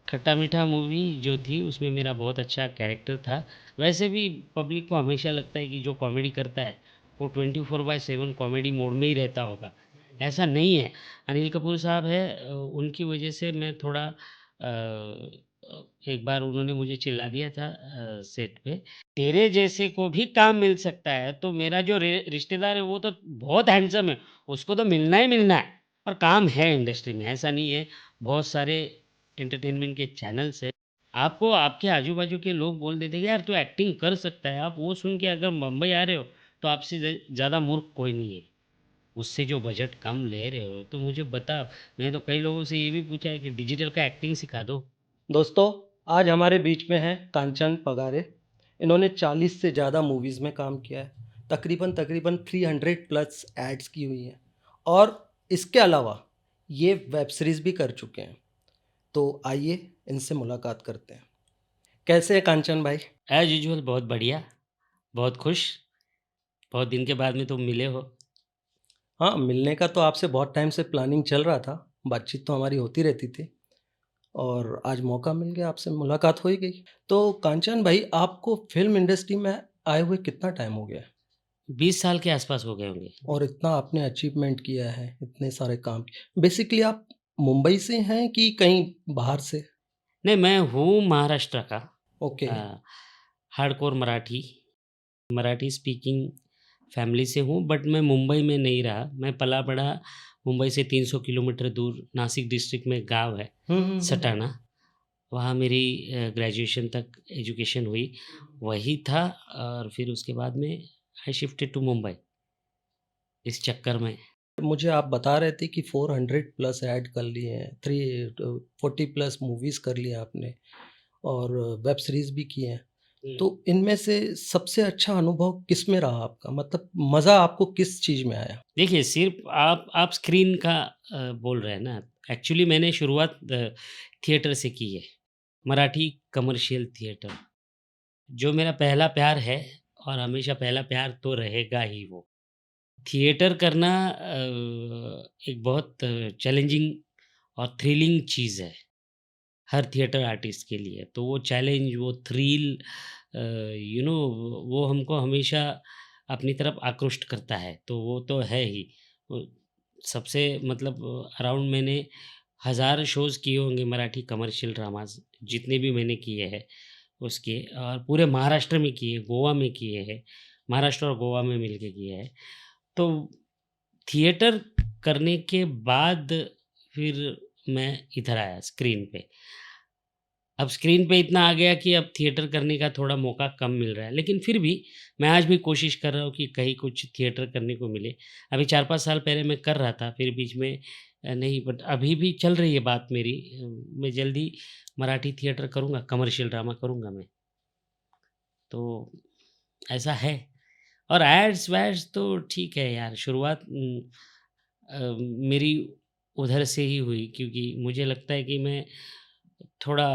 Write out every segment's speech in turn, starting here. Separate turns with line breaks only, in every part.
खट्टा मीठा मूवी जो थी उसमें मेरा बहुत अच्छा कैरेक्टर था। वैसे भी पब्लिक को हमेशा लगता है कि जो कॉमेडी करता है वो 24/7 कॉमेडी मोड में ही रहता होगा। ऐसा नहीं है। अनिल कपूर साहब है, उनकी वजह से मैं थोड़ा एक बार उन्होंने मुझे चिल्ला दिया था सेट पे, तेरे जैसे को भी काम मिल सकता है। तो मेरा जो रिश्तेदार है वो तो बहुत हैंडसम है, उसको तो मिलना ही मिलना है। और काम है इंडस्ट्री में, ऐसा नहीं है। बहुत सारे एंटरटेनमेंट के चैनल्स है। आपको आपके आजू-बाजू के लोग बोल देते हैं कि यार तू एक्टिंग कर सकता है। आप वो सुन के अगर मुंबई आ रहे हो तो आपसे ज़्यादा मूर्ख कोई नहीं है। उससे जो बजट कम ले रहे हो तो मुझे बता। मैंने तो कई लोगों से ये भी पूछा है कि डिजिटल का एक्टिंग सिखा दो।
दोस्तों, आज हमारे बीच में हैं कांचन पगारे। इन्होंने 40 से ज़्यादा मूवीज़ में काम किया है। तकरीबन तकरीबन 300 प्लस एड्स की हुई हैं और इसके अलावा ये वेब सीरीज़ भी कर चुके हैं। तो आइए इनसे मुलाकात करते हैं। कैसे हैं कांचन भाई?
एज़ यूजुअल बहुत बढ़िया, बहुत खुश, बहुत दिन के बाद में तुम मिले हो।
हाँ, मिलने का तो आपसे बहुत टाइम से प्लानिंग चल रहा था। बातचीत तो हमारी होती रहती थी और आज मौका मिल गया, आपसे मुलाकात हो ही गई। तो कांचन भाई, आपको फ़िल्म इंडस्ट्री में आए हुए कितना टाइम हो गया है?
20 साल के आस-पास हो गए होंगे।
और इतना आपने अचीवमेंट किया है, इतने सारे काम किए। बेसिकली आप मुंबई से हैं कि कहीं बाहर से?
नहीं, मैं हूँ महाराष्ट्र का।
Okay.
Uh, hardcore Marathi, Marathi speaking family से हूँ, बट मैं मुंबई में नहीं रहा। मैं पला-बड़ा मुंबई से 300 किलोमीटर दूर नासिक डिस्ट्रिक्ट में गाँव है,
हुँ, हुँ, हुँ।
सटाणा। वहाँ मेरी ग्रेजुएशन तक एजुकेशन हुई, वही था। और फिर उसके बाद में आई शिफ्टेड टू मुंबई इस चक्कर में।
मुझे आप बता रहे थे कि 400 प्लस ऐड कर लिए हैं, 40 प्लस मूवीज़ कर ली हैं आपने और वेब सीरीज़ भी की हैं।
हुँ।
तो इनमें से सबसे अच्छा अनुभव किसमें रहा आपका? मतलब मज़ा आपको किस चीज़ में आया?
देखिए, सिर्फ़ आप स्क्रीन का बोल रहे हैं ना, एक्चुअली मैंने शुरुआत थिएटर से की है, मराठी कमर्शियल थिएटर, जो मेरा पहला प्यार है और हमेशा पहला प्यार तो रहेगा ही वो। थिएटर करना एक बहुत चैलेंजिंग और थ्रिलिंग चीज़ है, हर थिएटर आर्टिस्ट के लिए। तो वो चैलेंज, वो थ्रिल यू नो वो हमको हमेशा अपनी तरफ आकृष्ट करता है, तो वो तो है ही। वो सबसे मतलब अराउंड मैंने हज़ार शोज़ किए होंगे मराठी कमर्शियल ड्रामाज़, जितने भी मैंने किए हैं उसके, और पूरे महाराष्ट्र में किए, गोवा में किए हैं, महाराष्ट्र और गोवा में मिलके किए हैं। तो थिएटर करने के बाद फिर मैं इधर आया स्क्रीन पे। अब स्क्रीन पे इतना आ गया कि अब थिएटर करने का थोड़ा मौका कम मिल रहा है। लेकिन फिर भी मैं आज भी कोशिश कर रहा हूँ कि कहीं कुछ थिएटर करने को मिले। अभी 4-5 साल पहले मैं कर रहा था, फिर बीच में नहीं, बट अभी भी चल रही है बात मेरी। मैं जल्दी मराठी थिएटर करूँगा, कमर्शियल ड्रामा करूँगा मैं। तो ऐसा है। और एड्स-वैड्स तो ठीक है यार, शुरुआत मेरी उधर से ही हुई, क्योंकि मुझे लगता है कि मैं थोड़ा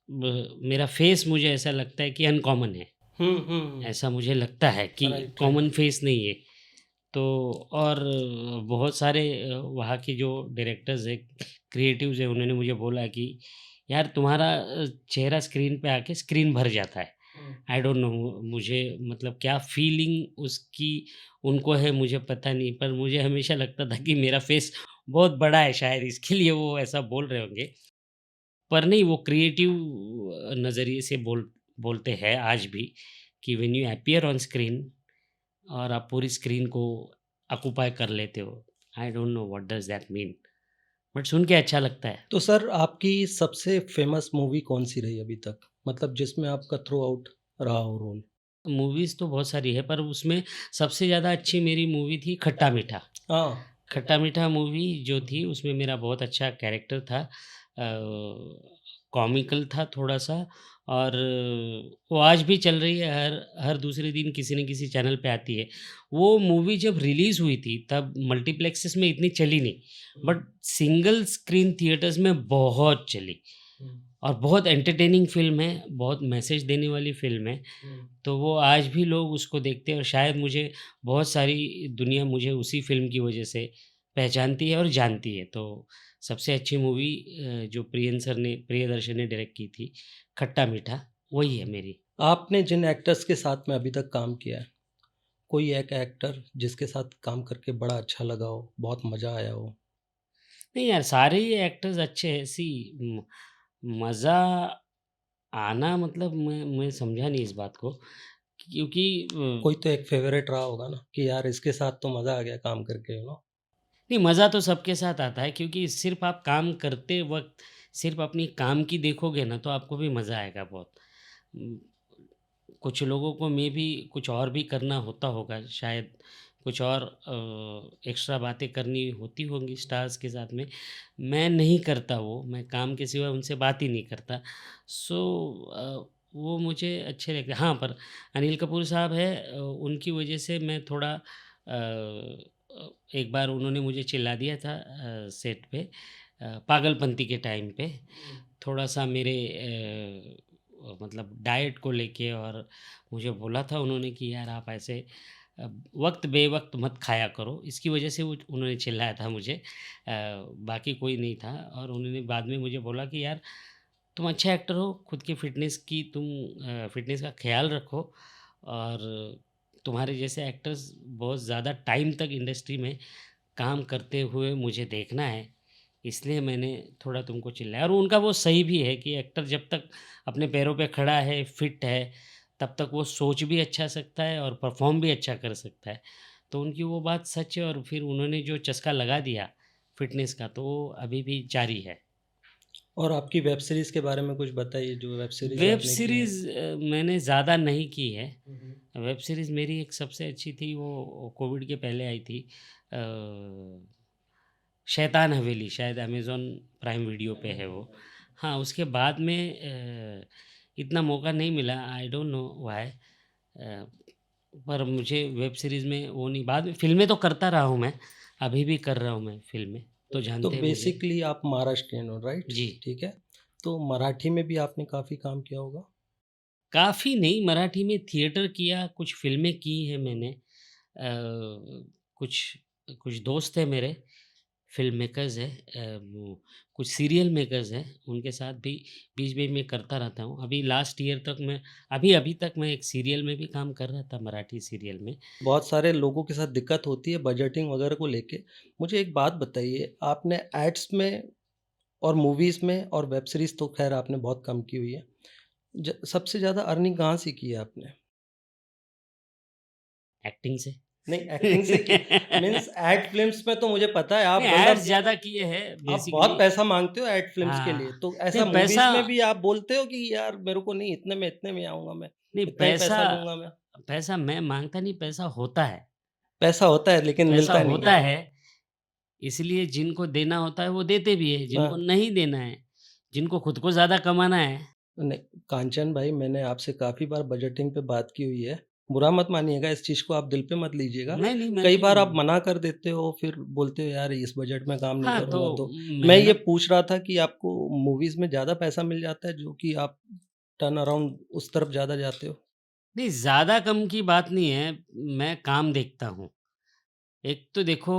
मेरा फेस मुझे ऐसा लगता है कि अनकॉमन है।
हुँ, हुँ, हुँ।
ऐसा मुझे लगता है कि
राइट,
कॉमन
राइट।
फेस नहीं है। तो और बहुत सारे वहाँ के जो डायरेक्टर्स हैं, क्रिएटिव्स हैं, उन्होंने मुझे बोला कि यार तुम्हारा चेहरा स्क्रीन पे आके स्क्रीन भर जाता है।
हुँ।
आई डोंट नो, मुझे मतलब क्या फीलिंग उसकी उनको है मुझे पता नहीं, पर मुझे हमेशा लगता था कि मेरा फेस बहुत बड़ा है, शायद इसके लिए वो ऐसा बोल रहे होंगे। पर नहीं, वो क्रिएटिव नज़रिए से बोलते हैं आज भी कि when you appear on screen और आप पूरी स्क्रीन को ऑक्यूपाई कर लेते हो। I don't know what does that mean, but सुन के अच्छा लगता है।
तो सर, आपकी सबसे फ़ेमस मूवी कौन-सी रही अभी तक? मतलब जिसमें आपका थ्रू आउट रहा हो रोल?
मूवीज़ तो बहुत सारी है, पर उसमें सबसे ज़्यादा अच्छी मेरी मूवी थी खट्टा मीठा।
हाँ।
खट्टा मीठा मूवी जो थी उसमें मेरा बहुत अच्छा कैरेक्टर था। कॉमिकल था थोड़ा-सा, और वो आज भी चल रही है, हर हर दूसरे दिन किसी न किसी चैनल पे आती है। वो मूवी जब रिलीज़ हुई थी तब मल्टीप्लेक्सेस में इतनी चली नहीं,
हुँ,
बट सिंगल स्क्रीन थिएटर्स में बहुत चली।
हुँ,
और बहुत एंटरटेनिंग फ़िल्म है, बहुत मैसेज देने वाली फ़िल्म है।
हुँ।
तो वो आज भी लोग उसको देखते हैं, और शायद मुझे बहुत सारी दुनिया मुझे उसी फ़िल्म की वजह से पहचानती है और जानती है। तो सबसे अच्छी मूवी जो प्रियदर्शन ने डायरेक्ट की थी, खट्टा मीठा, वही है मेरी।
आपने जिन एक्टर्स के साथ में अभी तक काम किया है, कोई एक एक्टर जिसके साथ काम करके बड़ा अच्छा लगा हो, बहुत मज़ा आया हो?
नहीं यार, सारे ही एक्टर्स अच्छे हैं। म मज़ा आना मतलब मैं समझा नहीं इस बात को, क्योंकि
कोई तो एक फ़ेवरेट रहा होगा ना कि यार इसके साथ तो मज़ा आ गया काम करके, यू नो?
नहीं, मज़ा तो सबके साथ आता है, क्योंकि सिर्फ़ आप काम करते वक़्त सिर्फ़ अपनी काम की देखोगे ना, तो आपको भी मज़ा आएगा बहुत। उम, कुछ लोगों को मेबी कुछ और भी करना होता होगा, शायद कुछ और एक्स्ट्रा बातें करनी होती होंगी स्टार्स के साथ में। मैं नहीं करता वो, मैं काम के सिवा उनसे बात ही नहीं करता। सो वो मुझे अच्छे लगते हैं। हाँ, पर अनिल कपूर साहब हैं, उनकी वजह से मैं थोड़ा एक बार उन्होंने मुझे चिल्ला दिया था सेट पे, पागलपंती के टाइम पे। थोड़ा-सा मेरे मतलब डाइट को लेके, और मुझे बोला था उन्होंने कि यार आप ऐसे वक़्त बे-वक़्त मत खाया करो। इसकी वजह से वो उन्होंने चिल्लाया था मुझे। बाकी कोई नहीं था, और उन्होंने बाद में मुझे बोला कि यार तुम अच्छे एक्टर हो, खुद की फ़िटनेस का ख़्याल रखो, और तुम्हारे जैसे एक्टर्स बहुत ज़्यादा टाइम तक इंडस्ट्री में काम करते हुए मुझे देखना है, इसलिए मैंने थोड़ा तुमको चिल्लाया। और उनका वो सही भी है कि एक्टर जब तक अपने पैरों पे खड़ा है, फिट है, तब तक वो सोच भी अच्छा सकता है और परफ़ॉर्म भी अच्छा कर सकता है। तो उनकी वो बात सच है, और फिर उन्होंने जो चस्का लगा दिया फ़िटनेस का, तो वो अभी भी जारी है।
और आपकी वेब सीरीज़ के बारे में कुछ बताइए, जो वेब सीरीज़
वेब
आपने की हैं?
सीरीज़ मैंने ज़्यादा नहीं की है।
हुँ, हुँ।
वेब सीरीज़ मेरी एक सबसे अच्छी थी, वो कोविड के पहले आई थी, अ, शैतान हवेली, शायद अमेज़न प्राइम वीडियो पे है वो। हाँ, उसके बाद में इतना मौका नहीं मिला, आई डोंट नो व्हाई, पर मुझे वेब सीरीज़ में वो नहीं, बाद में फ़िल्में तो करता रहा हूँ मैं, अभी भी कर रहा हूँ मैं फ़िल्में, तो
तो
जानते हैं मुझे।
बेसिकली आप महाराष्ट्रियन हो, राइट?
जी।
ठीक है। तो मराठी में भी आपने काफ़ी काम किया होगा?
काफ़ी नहीं, मराठी में थिएटर किया, कुछ फ़िल्में की हैं मैंने। कुछ कुछ दोस्त हैं मेरे, फ़िल्म मेकर्स हैं, वो कुछ सीरियल मेकर्स हैं, उनके साथ भी बीच-बीच में करता रहता हूँ। अभी लास्ट ईयर तक मैं अभी तक मैं एक सीरियल में भी काम कर रहा था, मराठी सीरियल में।
बहुत सारे लोगों के साथ दिक्कत होती है बजटिंग वगैरह को लेके। मुझे एक बात बताइए, आपने एड्स में और मूवीज़ में और वेब सीरीज़ तो ख़ैर आपने बहुत कम की हुई है। सबसे ज़्यादा अर्निंग कहाँ से की है आपने?
एक्टिंग से।
नहीं, एक्टिंग से की मीन्स एड फ़िल्म्स में तो मुझे पता है आप
नहीं, एड्स
मतलब
ज़्यादा किए हैं
आप बहुत
बेसिकली।
पैसा माँगते हो एड फ़िल्म्स के लिए।
हाँ,
तो
नहीं
ऐसा
पैसा
मूवीज़ में भी आप बोलते हो कि यार मेरे को नहीं इतने में आऊँगा मैं,
नहीं
इतना ही
पैसा
पैसा लूँगा मैं?
पैसा मैं माँगता नहीं, पैसा होता है।
पैसा होता है लेकिन
पैसा
मिलता नहीं
होता
है।
है, इसलिए जिनको देना होता है वो देते भी हैं,
हाँ।
जिनको नहीं देना है, जिनको खुद को ज़्यादा कमाना है।
नहीं, कांचन भाई मैंने आपसे काफ़ी बार बजटिंग पे बात की हुई है। बुरा मत मानिएगा, इस चीज़ को आप दिल पे मत लीजिएगा।
नहीं, नहीं, मैं
कई
क्यों
बार आप
लूँगा?
मना कर देते हो, फिर बोलते हो यार इस बजट में काम नहीं
हाँ, तो
करूँगा तो। मैं ये
मेहनत
पूछ रहा था कि आपको मूवीज़ में ज़्यादा पैसा मिल जाता है जो कि आप टर्न अराउंड उस तरफ ज़्यादा जाते हो?
नहीं, ज़्यादा कम की बात नहीं है, मैं काम देखता हूँ। एक तो देखो,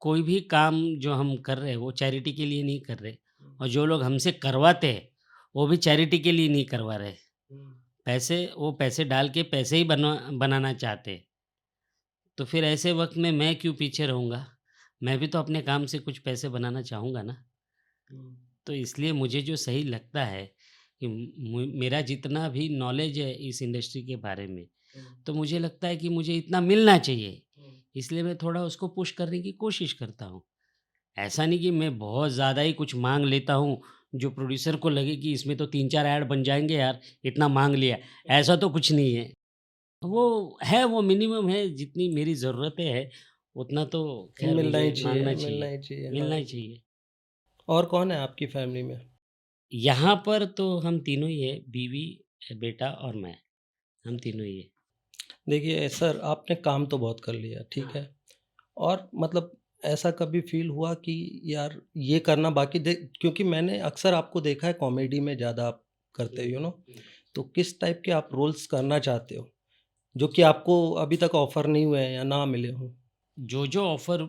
कोई भी काम जो हम कर रहे हैं, वो चैरिटी के लिए नहीं कर रहे,
हुँ,
और जो लोग हमसे करवाते हैं, वो भी चैरिटी के लिए नहीं करवा रहे।
हुँ,
वो पैसे डाल के पैसे ही बनाना चाहते हैं। तो फिर ऐसे वक़्त में मैं क्यों पीछे रहूँगा? मैं भी तो अपने काम से कुछ पैसे बनाना चाहूँगा ना।
हुँ,
तो इसलिए मुझे जो सही लगता है कि मेरा जितना भी नॉलेज है इस इंडस्ट्री के बारे में,
हुँ,
तो मुझे लगता है कि मुझे इतना मिलना चाहिए।
हुँ,
इसलिए मैं थोड़ा उसको पुश करने की कोशिश करता हूँ। ऐसा नहीं कि मैं बहुत ज़्यादा ही कुछ माँग लेता हूँ, जो प्रोड्यूसर को लगे कि इसमें तो 3-4 ऐड बन जाएँगे यार, इतना माँग लिया। ऐसा तो कुछ नहीं है। वो मिनिमम है, जितनी मेरी ज़रूरतें हैं, उतना तो ख़ैर
मिलना ही
मुझे
चाहिए,
माँगना
मिलना
चाहिए,
ही चाहिए,
मिलना
हाँ।
ही चाहिए।
और कौन है आपकी फैमिली में?
यहाँ पर तो हम तीनों ही हैं, बीवी, बेटा और मैं, हम तीनों ही हैं।
देखिए सर, आपने काम तो बहुत कर लिया, ठीक
हाँ।
है? और मतलब ऐसा कभी फ़ील हुआ कि यार ये करना बाकी दे क्योंकि मैंने अक्सर आपको देखा है कॉमेडी में ज़्यादा आप करते हो,
हुँ,
यू नो?
हुँ।
तो किस टाइप के आप रोल्स करना चाहते हो, जो कि आपको अभी तक ऑफ़र नहीं हुए हैं या ना मिले हों?
जो-जो ऑफ़र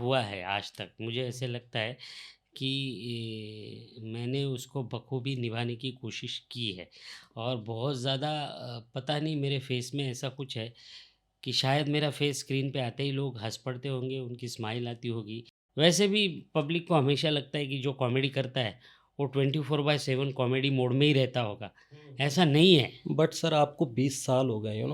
हुआ है आज तक, मुझे ऐसे लगता है कि मैंने उसको बखूबी निभाने की कोशिश की है और बहुत ज़्यादा पता नहीं मेरे फेस में ऐसा कुछ है कि शायद मेरा फेस स्क्रीन पे आते ही लोग हँस पड़ते होंगे, उनकी स्माइल आती होगी। वैसे भी पब्लिक को हमेशा लगता है कि जो कॉमेडी करता है, वो 24/7 कॉमेडी मोड में ही रहता होगा। ऐसा नहीं है।
बट सर आपको 20 साल हो गए,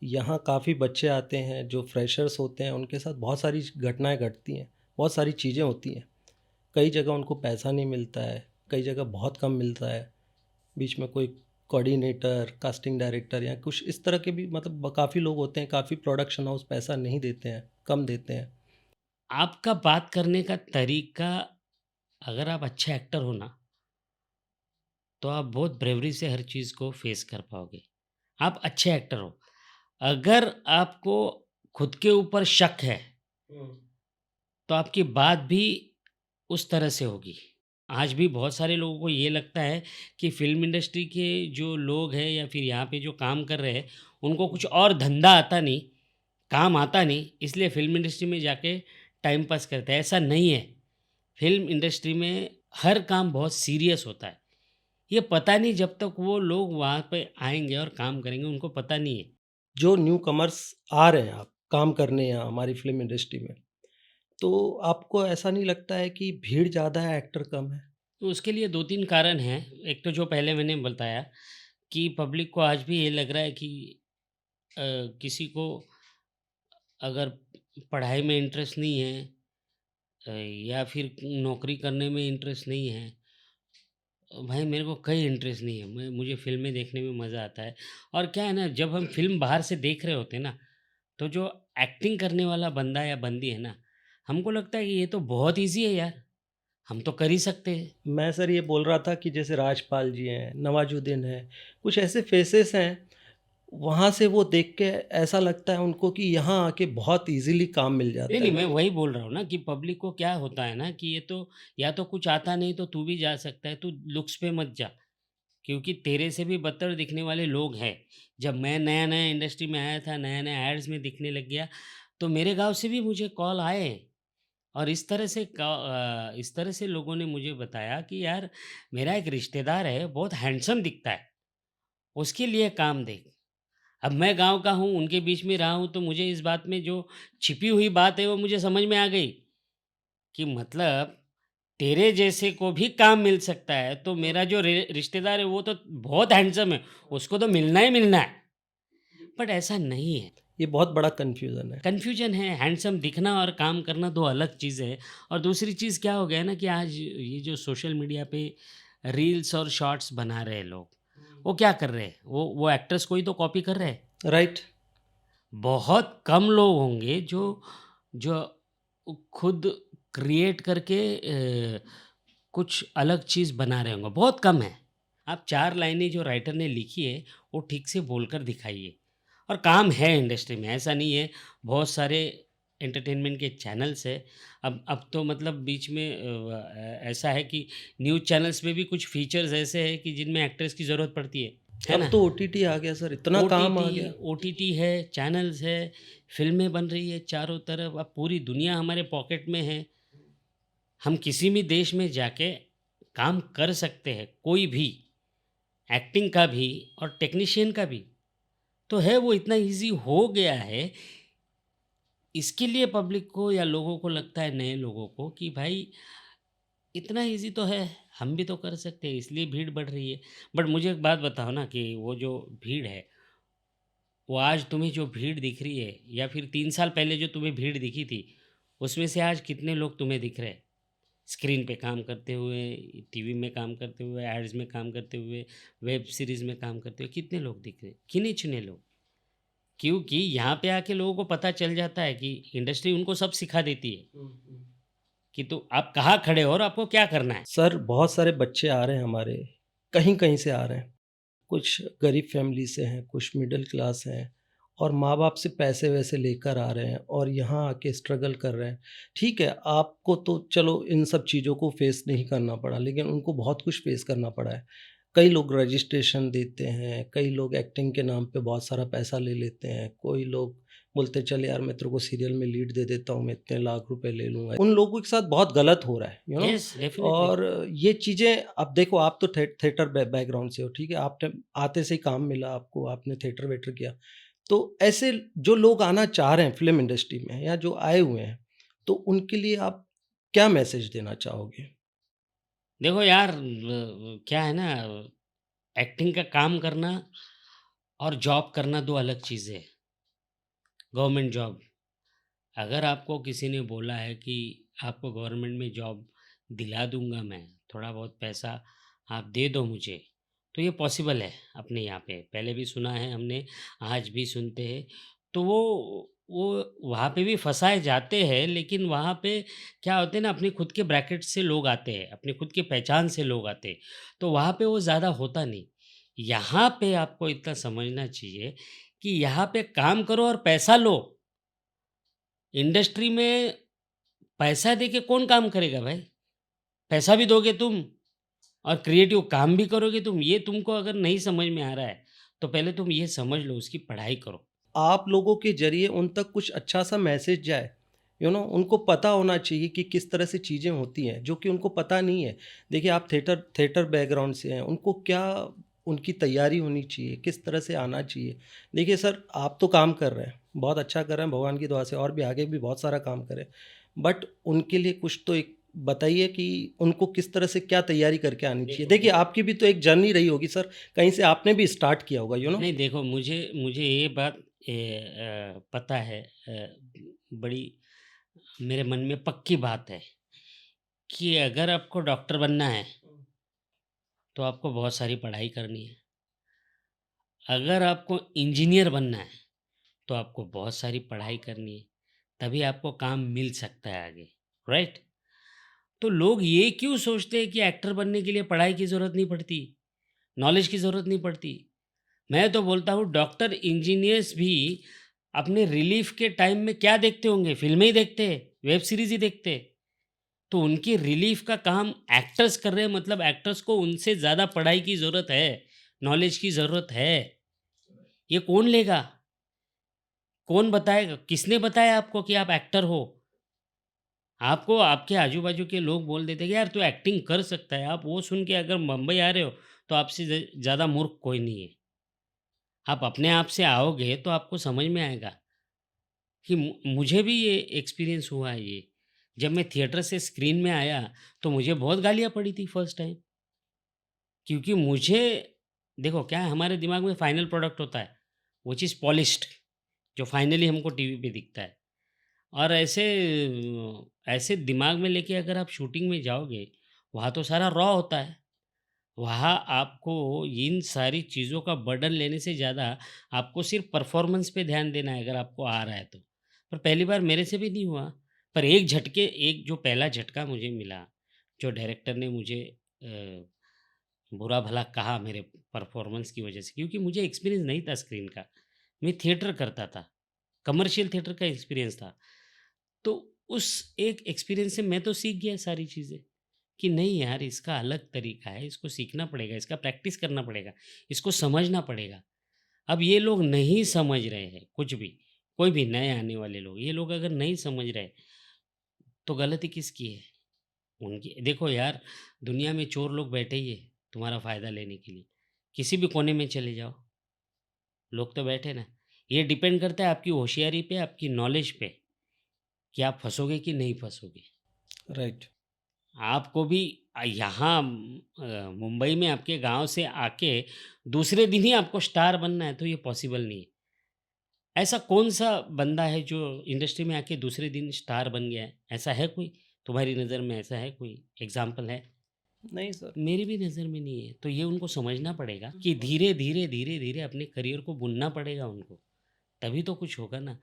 यहाँ काफ़ी बच्चे आते हैं जो फ्रेशर्स होते हैं, उनके साथ बहुत सारी घटनाएँ घटती हैं, बहुत सारी चीज़ें होती हैं। कई जगह उनको पैसा नहीं मिलता है, कई जगह बहुत कम मिलता है। बीच में कोई कोऑर्डिनेटर, कास्टिंग डायरेक्टर या कुछ इस तरह के भी मतलब काफ़ी लोग होते हैं, काफ़ी प्रोडक्शन हाउस पैसा नहीं देते हैं, कम देते हैं।
आपका बात करने का तरीका अगर आप अच्छा एक्टर हो ना, तो आप बहुत ब्रेवरी से हर चीज़ को फेस कर पाओगे। आप अच्छे एक्टर हो। अगर आपको खुद के ऊपर शक है, तो आपकी बात भी उस तरह से होगी। आज भी बहुत सारे लोगों को ये लगता है कि फ़िल्म इंडस्ट्री के जो लोग हैं या फिर यहाँ पे जो काम कर रहे हैं, उनको कुछ और धंधा आता नहीं, काम आता नहीं, इसलिए फ़िल्म इंडस्ट्री में जाके टाइम पास करते हैं। ऐसा नहीं है। फ़िल्म इंडस्ट्री में हर काम बहुत सीरियस होता है। ये पता नहीं जब तक वो लोग वहाँ पे आएँगे और काम करेंगे, उनको पता नहीं है।
जो न्यू कमर्स आ रहे हैं आप काम करने यहाँ हमारी फ़िल्म इंडस्ट्री में, तो आपको ऐसा नहीं लगता है कि भीड़ ज़्यादा है, एक्टर कम है?
तो उसके लिए 2-3 कारण हैं। एक तो जो पहले मैंने बताया कि पब्लिक को आज भी ये लग रहा है कि किसी को अगर पढ़ाई में इंटरेस्ट नहीं है या फिर नौकरी करने में इंटरेस्ट नहीं है, भाई मेरे को कहीं इंटरेस्ट नहीं है। मुझे फ़िल्में देखने में मज़ा आता है और क्या है ना जब हम फ़िल्म बाहर से देख रहे होते हैं ना, तो जो एक्टिंग करने वाला बंदा या बंदी है ना, हमको लगता है कि ये तो बहुत ईज़ी है यार, हम तो कर ही सकते हैं।
मैं सर ये बोल रहा था कि जैसे राजपाल जी हैं, नवाज़ुद्दीन हैं, कुछ ऐसे फेसेस हैं, वहाँ से वो देख के ऐसा लगता है उनको कि यहाँ आके बहुत ईज़िली काम मिल
नहीं,
जाता
नहीं,
है।
मैं वही बोल रहा हूँ ना कि पब्लिक को क्या होता है ना कि ये तो या तो कुछ आता नहीं तो तू भी जा सकता है, तू लुक्स पे मत जा। क्योंकि तेरे से भी बदतर दिखने वाले लोग हैं। जब मैं नया-नया इंडस्ट्री में आया था, नया-नया एड्स में दिखने लग गया, तो मेरे गाँव से भी मुझे कॉल आए और इस तरह से लोगों ने मुझे बताया कि यार मेरा एक रिश्तेदार है, बहुत हैंडसम दिखता है, उसके लिए काम देख। अब मैं गाँव का हूँ, उनके बीच में रहा हूँ, तो मुझे इस बात में जो छिपी हुई बात है, वो मुझे समझ में आ गई कि मतलब तेरे जैसे को भी काम मिल सकता है, तो मेरा जो रिश्तेदार है, वो तो बहुत हैंडसम है, उसको तो मिलना ही मिलना है। बट ऐसा नहीं है,
ये बहुत बड़ा कन्फ्यूज़न है।
कन्फ्यूज़न है, हैंडसम दिखना और काम करना 2 अलग चीज़ें हैं। और दूसरी चीज़ क्या हो गया है ना कि आज ये जो सोशल मीडिया पे रील्स और शॉर्ट्स बना रहे हैं लोग, वो क्या कर रहे हैं? वो एक्टर्स को ही तो कॉपी कर रहे हैं।
राइट?
बहुत कम लोग होंगे जो जो खुद क्रिएट करके कुछ अलग चीज़ बना रहे होंगे, बहुत कम है। आप 4 लाइनें जो राइटर ने लिखी है, वो ठीक से बोलकर दिखाइए और काम है इंडस्ट्री में, ऐसा नहीं है। बहुत सारे एंटरटेनमेंट के चैनल्स हैं। अब तो मतलब बीच में ऐसा है कि न्यूज़ चैनल्स में भी कुछ फीचर्स ऐसे हैं कि जिनमें एक्टर्स की ज़रूरत पड़ती है
अब
ना?
तो ओटीटी आ गया सर, इतना काम आ
ओटीटी
गया।
ओटीटी है, चैनल्स है, फ़िल्में बन रही है चारों तरफ, अब पूरी दुनिया हमारे पॉकेट में है। हम किसी भी देश में जाके काम कर सकते हैं, कोई भी, एक्टिंग का भी और टेक्नीशियन का भी। तो है वो इतना ईज़ी हो गया है, इसके लिए पब्लिक को या लोगों को लगता है नए लोगों को कि भाई इतना ईज़ी तो है, हम भी तो कर सकते हैं, इसलिए भीड़ बढ़ रही है। बट मुझे एक बात बताओ ना कि वो जो भीड़ है वो आज तुम्हें जो भीड़ दिख रही है या फिर 3 साल पहले जो तुम्हें भीड़ दिखी थी, उसमें से आज कितने लोग तुम्हें दिख रहे हैं? स्क्रीन पे काम करते हुए, टीवी में काम करते हुए, एड्स में काम करते हुए, वेब सीरीज़ में काम करते हुए कितने लोग दिख रहे हैं? गिने-चुने लोग। क्योंकि यहाँ पे आके लोगों को पता चल जाता है कि इंडस्ट्री उनको सब सिखा देती है कि तो आप कहाँ खड़े हो और आपको क्या करना है।
सर बहुत सारे बच्चे आ रहे हैं हमारे, कहीं-कहीं से आ रहे हैं। कुछ गरीब फैमिली से हैं, कुछ मिडिल क्लास हैं और माँ-बाप से पैसे-वैसे लेकर आ रहे हैं और यहाँ आके स्ट्रगल कर रहे हैं। ठीक है, आपको तो चलो इन सब चीज़ों को फेस नहीं करना पड़ा, लेकिन उनको बहुत कुछ फेस करना पड़ा है। कई लोग रजिस्ट्रेशन देते हैं, कई लोग एक्टिंग के नाम पे बहुत सारा पैसा ले लेते हैं, कोई लोग बोलते हैं चल यार मैं तेरे को सीरियल में लीड दे देता हूँ, मैं इतने लाख रुपए ले लूँगा। उन लोगों के साथ बहुत गलत हो रहा है,
यस, डेफ़िनिटली।
और ये चीज़ें अब देखो, आप तो थिएटर बैकग्राउंड से हो, ठीक है? आपने आते से ही काम मिला आपको, आपने थिएटर-वेटर किया। तो ऐसे जो लोग आना चाह रहे हैं फ़िल्म इंडस्ट्री में या जो आए हुए हैं, तो उनके लिए आप क्या मैसेज देना चाहोगे?
देखो यार, क्या है ना, एक्टिंग का काम करना और जॉब करना 2 अलग चीज़ें हैं। गवर्नमेंट जॉब, अगर आपको किसी ने बोला है कि आपको गवर्नमेंट में जॉब दिला दूँगा मैं, थोड़ा बहुत पैसा आप दे दो मुझे, तो ये पॉसिबल है अपने यहाँ पे। पहले भी सुना है हमने, आज भी सुनते हैं। तो वो वहाँ पे भी फँसाए जाते हैं, लेकिन वहाँ पे क्या होते हैं ना, अपने खुद के ब्रैकेट से लोग आते हैं, अपनी खुद की पहचान से लोग आते हैं, तो वहाँ पे वो ज़्यादा होता नहीं। यहाँ पे आपको इतना समझना चाहिए कि यहाँ पे काम करो और पैसा लो। इंडस्ट्री में पैसा देके कौन काम करेगा भाई? पैसा भी दोगे तुम और क्रिएटिव काम भी करोगे तुम। ये तुमको अगर नहीं समझ में आ रहा है, तो पहले तुम ये समझ लो, उसकी पढ़ाई करो।
आप लोगों के ज़रिए उन तक कुछ अच्छा-सा मैसेज जाए, उनको पता होना चाहिए कि किस तरह से चीज़ें होती हैं, जो कि उनको पता नहीं है। देखिए, आप थिएटर थिएटर बैकग्राउंड से हैं, उनको क्या उनकी तैयारी होनी चाहिए, किस तरह से आना चाहिए। देखिए सर, आप तो काम कर रहे हैं, बहुत अच्छा कर रहे हैं भगवान की दुआ से, और भी आगे भी बहुत सारा काम करें। बट उनके लिए कुछ तो एक बताइए कि उनको किस तरह से क्या तैयारी करके आनी चाहिए।
देखो
देखिए,
देखो
आपकी भी तो एक जर्नी रही होगी सर, कहीं से आपने भी स्टार्ट किया होगा,
नहीं, देखो, मुझे मुझे ये बात पता है, बड़ी मेरे मन में पक्की बात है कि अगर आपको डॉक्टर बनना है, तो आपको बहुत सारी पढ़ाई करनी है। अगर आपको इंजीनियर बनना है, तो आपको बहुत सारी पढ़ाई करनी है, तभी आपको काम मिल सकता है आगे, राइट? तो लोग ये क्यों सोचते हैं कि एक्टर बनने के लिए पढ़ाई की ज़रूरत नहीं पड़ती, नॉलेज की ज़रूरत नहीं पड़ती? मैं तो बोलता हूँ डॉक्टर, इंजीनियर्स भी अपने रिलीफ़ के टाइम में क्या देखते होंगे? फ़िल्में ही देखते हैं, वेब सीरीज़ ही देखते हैं। तो उनकी रिलीफ़ का काम एक्टर्स कर रहे हैं, मतलब एक्टर्स को उनसे ज़्यादा पढ़ाई की ज़रूरत है, नॉलेज की ज़रूरत है। ये कौन लेगा? कौन बताएगा? किसने बताया आपको कि आप एक्टर हो? आपको आपके आजू-बाजू के लोग बोल देते हैं कि यार तू एक्टिंग कर सकता है। आप वो सुन के अगर मुंबई आ रहे हो, तो आपसे ज़्यादा मूर्ख कोई नहीं है। आप अपने आप से आओगे तो आपको समझ में आएगा कि मुझे भी ये एक्सपीरियंस हुआ है ये। जब मैं थिएटर से स्क्रीन में आया, तो मुझे बहुत गालियाँ पड़ी थी फर्स्ट टाइम। क्योंकि मुझे, देखो क्या है, हमारे दिमाग में फाइनल प्रोडक्ट होता है, वो चीज़ पॉलिश्ड, जो फाइनली हमको टीवी पे दिखता है। और ऐसे दिमाग में लेके अगर आप शूटिंग में जाओगे, वहाँ तो सारा रॉ होता है। वहाँ आपको इन सारी चीज़ों का बर्डन लेने से ज़्यादा आपको सिर्फ़ परफ़ॉर्मेंस पे ध्यान देना है, अगर आपको आ रहा है तो। पर पहली बार मेरे से भी नहीं हुआ। पर एक जो पहला झटका मुझे मिला, जो डायरेक्टर ने मुझे बुरा-भला कहा मेरे परफ़ॉर्मेंस की वज़ह से, क्योंकि मुझे एक्सपीरियंस नहीं था स्क्रीन का। मैं थिएटर करता था, कमर्शियल थिएटर का एक्सपीरियंस था। तो उस एक एक्सपीरियंस से मैं तो सीख गया सारी चीज़ें, कि नहीं यार, इसका अलग तरीका है, इसको सीखना पड़ेगा, इसका प्रैक्टिस करना पड़ेगा, इसको समझना पड़ेगा। अब ये लोग नहीं समझ रहे हैं कुछ भी, कोई भी नए आने वाले लोग, ये लोग अगर नहीं समझ रहे, तो गलती किसकी है? उनकी। देखो यार, दुनिया में चोर लोग बैठे ही हैं तुम्हारा फ़ायदा लेने के लिए। किसी भी कोने में चले जाओ, लोग तो बैठे ना। ये डिपेंड करता है आपकी होशियारी पे, आपकी नॉलेज पे, कि आप फँसोगे कि नहीं फँसोगे।
राइट।
आपको भी यहाँ मुंबई में आपके गाँव से आके दूसरे दिन ही आपको स्टार बनना है, तो ये पॉसिबल नहीं है। ऐसा कौन-सा बंदा है जो इंडस्ट्री में आके दूसरे दिन स्टार बन गया है? ऐसा है कोई? तुम्हारी नज़र में ऐसा है कोई एग्ज़ाम्पल है?
नहीं सर।
मेरी भी नज़र में नहीं है। तो ये उनको समझना पड़ेगा कि धीरे-धीरे, धीरे-धीरे अपने करियर को बुनना पड़ेगा उनको, तभी तो कुछ होगा ना।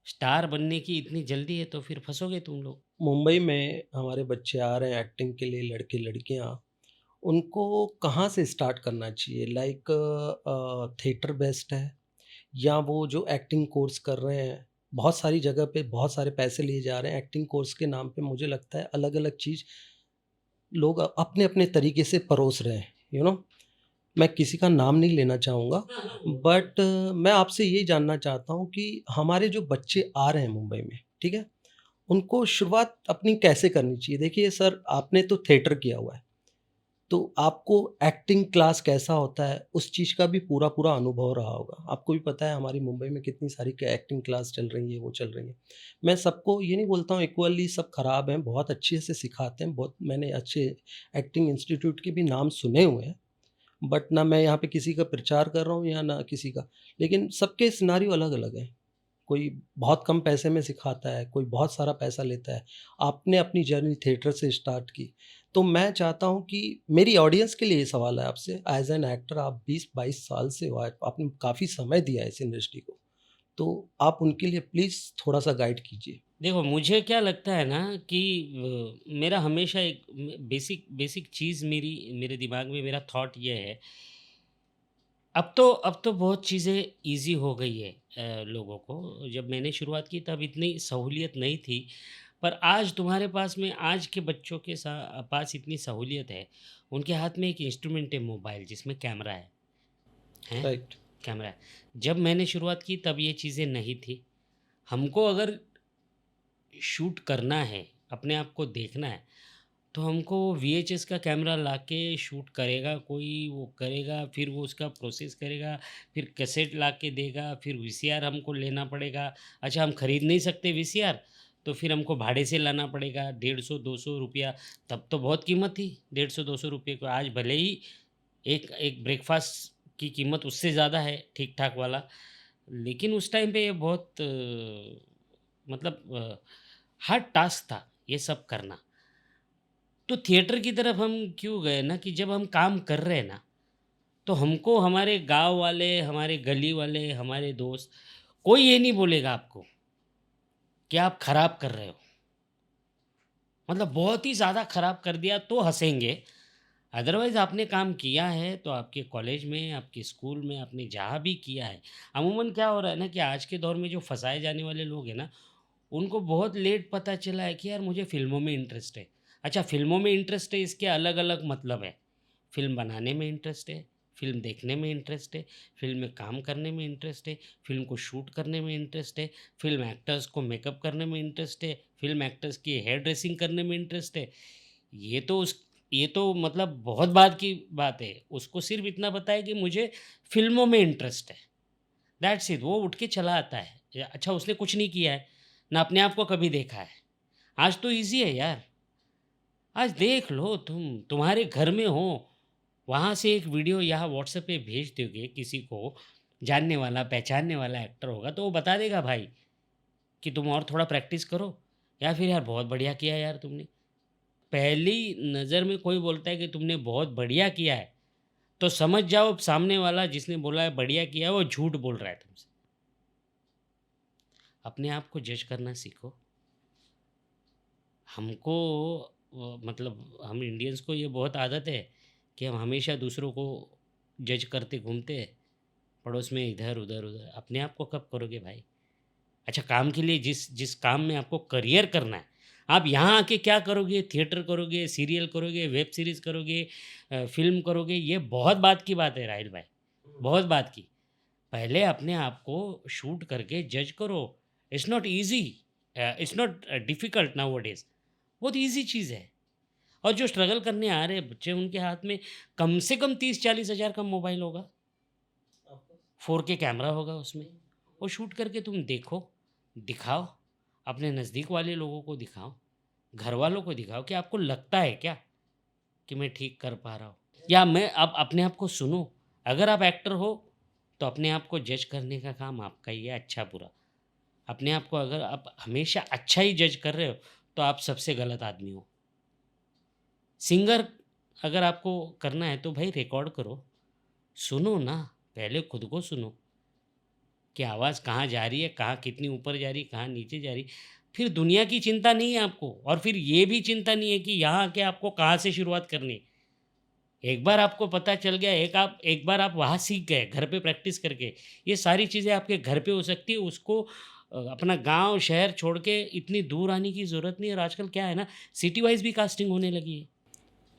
स्टार बनने की इतनी जल्दी है तो फिर फँसोगे तुम लोग।
मुंबई में हमारे बच्चे आ रहे हैं एक्टिंग के लिए, लड़के-लड़कियाँ, उनको कहाँ से स्टार्ट करना चाहिए? लाइक थिएटर बेस्ट है, या वो जो एक्टिंग कोर्स कर रहे हैं, बहुत सारी जगह पे बहुत सारे पैसे लिए जा रहे हैं एक्टिंग कोर्स के नाम पे, मुझे लगता है अलग-अलग चीज़ लोग अपने-अपने तरीके से परोस रहे हैं, यू नो? मैं किसी का नाम नहीं लेना चाहूँगा, बट मैं आपसे ये जानना चाहता हूँ कि हमारे जो बच्चे आ रहे हैं मुंबई में, ठीक है? उनको शुरुआत अपनी कैसे करनी चाहिए? देखिए सर, आपने तो थिएटर किया हुआ है, तो आपको एक्टिंग क्लास कैसा होता है, उस चीज़ का भी पूरा-पूरा अनुभव रहा होगा। आपको भी पता है हमारी मुंबई में कितनी सारी क एक्टिंग क्लास चल रही है, वो चल रही है। मैं सबको ये नहीं बोलता हूँ इक्वली सब खराब हैं, बहुत अच्छे से सिखाते हैं, बहुत मैंने अच्छे एक्टिंग इंस्टीट्यूट के भी नाम सुने हुए हैं। बट ना मैं यहाँ पे किसी का प्रचार कर रहा हूँ या ना किसी का, लेकिन सबके सिनेरियो अलग-अलग हैं। कोई बहुत कम पैसे में सिखाता है, कोई बहुत सारा पैसा लेता है। आपने अपनी जर्नी थिएटर से स्टार्ट की, तो मैं चाहता हूँ कि मेरी ऑडियंस के लिए ये सवाल है आपसे, एज़ एन एक्टर आप 20-22 साल से हो, आपने काफ़ी समय दिया है इस इंडस्ट्री को, तो आप उनके लिए प्लीज़ थोड़ा-सा गाइड कीजिए।
देखो, मुझे क्या लगता है ना कि मेरा हमेशा एक बेसिक बेसिक चीज़ मेरे दिमाग में मेरा थॉट ये है, अब तो बहुत चीज़ें ईज़ी हो गई है लोगों को। जब मैंने शुरुआत की तब इतनी सहूलियत नहीं थी, पर आज तुम्हारे पास में आज के बच्चों के पास इतनी सहूलियत है, उनके हाथ में एक इंस्ट्रूमेंट है मोबाइल जिसमें कैमरा हैं?
राइट,
कैमरा है। जब मैंने शुरुआत की तब ये चीज़ें नहीं थी। हमको अगर शूट करना है, अपने आप को देखना है, तो हमको वीएचएस का कैमरा लाके शूट करेगा कोई, वो करेगा, फिर वो उसका प्रोसेस करेगा, फिर कैसेट लाके देगा, फिर वीसीआर हमको लेना पड़ेगा। अच्छा, हम खरीद नहीं सकते वीसीआर, तो फिर हमको भाड़े से लाना पड़ेगा, 150-200 रुपया, तब तो बहुत कीमत थी, 150-200 रुपये को। आज भले ही एक एक ब्रेकफ़ास्ट की कीमत उससे ज़्यादा है, ठीक-ठाक वाला, लेकिन उस टाइम पे ये बहुत मतलब हार्ड टास्क था ये सब करना। तो थिएटर की तरफ हम क्यों गए ना कि जब हम काम कर रहे हैं ना, तो हमको हमारे गाँव वाले, हमारे गली वाले, हमारे दोस्त, कोई ये नहीं बोलेगा आपको कि आप खराब कर रहे हो। मतलब बहुत ही ज़्यादा खराब कर दिया तो हँसेंगे, अदरवाइज़ आपने काम किया है तो आपके कॉलेज में, आपके स्कूल में, आपने जहाँ भी किया है। अमूमन क्या हो रहा है ना कि आज के दौर में जो फँसाए जाने वाले लोग हैं ना, उनको बहुत लेट पता चला है कि यार मुझे फ़िल्मों में इंटरेस्ट है। अच्छा, फ़िल्मों में इंटरेस्ट है, इसके अलग-अलग मतलब है। फ़िल्म बनाने में इंटरेस्ट है, फ़िल्म देखने में इंटरेस्ट है, फ़िल्म में काम करने में इंटरेस्ट है, फ़िल्म को शूट करने में इंटरेस्ट है, फ़िल्म एक्टर्स को मेकअप करने में इंटरेस्ट है, फ़िल्म एक्टर्स की हेयर ड्रेसिंग करने में इंटरेस्ट है। ये तो उस ये तो मतलब बहुत बाद की बात है। उसको सिर्फ़ इतना पता है कि मुझे फ़िल्मों में इंटरेस्ट है। दैट्स इट, वो उठ के चला आता है। अच्छा, उसने कुछ नहीं किया है, ना अपने आप को कभी देखा है। आज तो ईज़ी है यार। आज देख लो तुम, तुम्हारे घर में हो, वहाँ से एक वीडियो यहाँ व्हाट्सएप पे भेज दोगे किसी को, जानने वाला, पहचानने वाला एक्टर होगा, तो वो बता देगा भाई कि तुम और थोड़ा प्रैक्टिस करो, या फिर यार बहुत बढ़िया किया यार तुमने। पहली नज़र में कोई बोलता है कि तुमने बहुत बढ़िया किया है, तो समझ जाओ सामने वाला जिसने बोला है बढ़िया किया है, वो झूठ बोल रहा है तुमसे। अपने आप को जज करना सीखो। हमको मतलब हम इंडियंस को ये बहुत आदत है कि हम हमेशा दूसरों को जज करते घूमते हैं, पड़ोस में इधर उधर उधर। अपने आप को कब करोगे भाई? अच्छा, काम के लिए जिस जिस काम में आपको करियर करना है, आप यहाँ आके क्या करोगे? थिएटर करोगे, सीरियल करोगे, वेब सीरीज़ करोगे, फ़िल्म करोगे, ये बहुत बात की बात है राहिल भाई, बहुत बात की। पहले अपने आप को शूट करके जज करो। It's not easy, it's not difficult nowadays, बहुत ईज़ी चीज़ है। और जो स्ट्रगल करने आ रहे हैं बच्चे, उनके हाथ में कम से कम 30-40 हज़ार का मोबाइल होगा, 4K कैमरा होगा उसमें। वो शूट करके तुम देखो, दिखाओ, अपने नज़दीक वाले लोगों को दिखाओ, घरवालों को दिखाओ कि आपको लगता है क्या कि मैं ठीक कर पा रहा हूँ? या मैं आप अपने आप को सुनो। अगर आप एक्टर हो, तो अपने आप को जज करने का काम आपका ही है, अच्छा-बुरा। अपने आप को अगर आप हमेशा अच्छा ही जज कर रहे हो, तो आप सबसे गलत आदमी हो। सिंगर अगर आपको करना है तो भाई रिकॉर्ड करो, सुनो ना, पहले खुद को सुनो कि आवाज़ कहाँ जा रही है, कहाँ कितनी ऊपर जा रही है, कहाँ नीचे जा रही है। फिर दुनिया की चिंता नहीं है आपको, और फिर ये भी चिंता नहीं है कि यहाँ आके आपको कहाँ से शुरुआत करनी है। एक बार आपको पता चल गया, एक बार आप वहाँ सीख गए, घर पे प्रैक्टिस करके, ये सारी चीज़ें आपके घर पे हो सकती है, उसको अपना गाँव, शहर छोड़ के इतनी दूर आने की ज़रूरत नहीं है। और आजकल क्या है ना, सिटी वाइज़ भी कास्टिंग होने लगी है।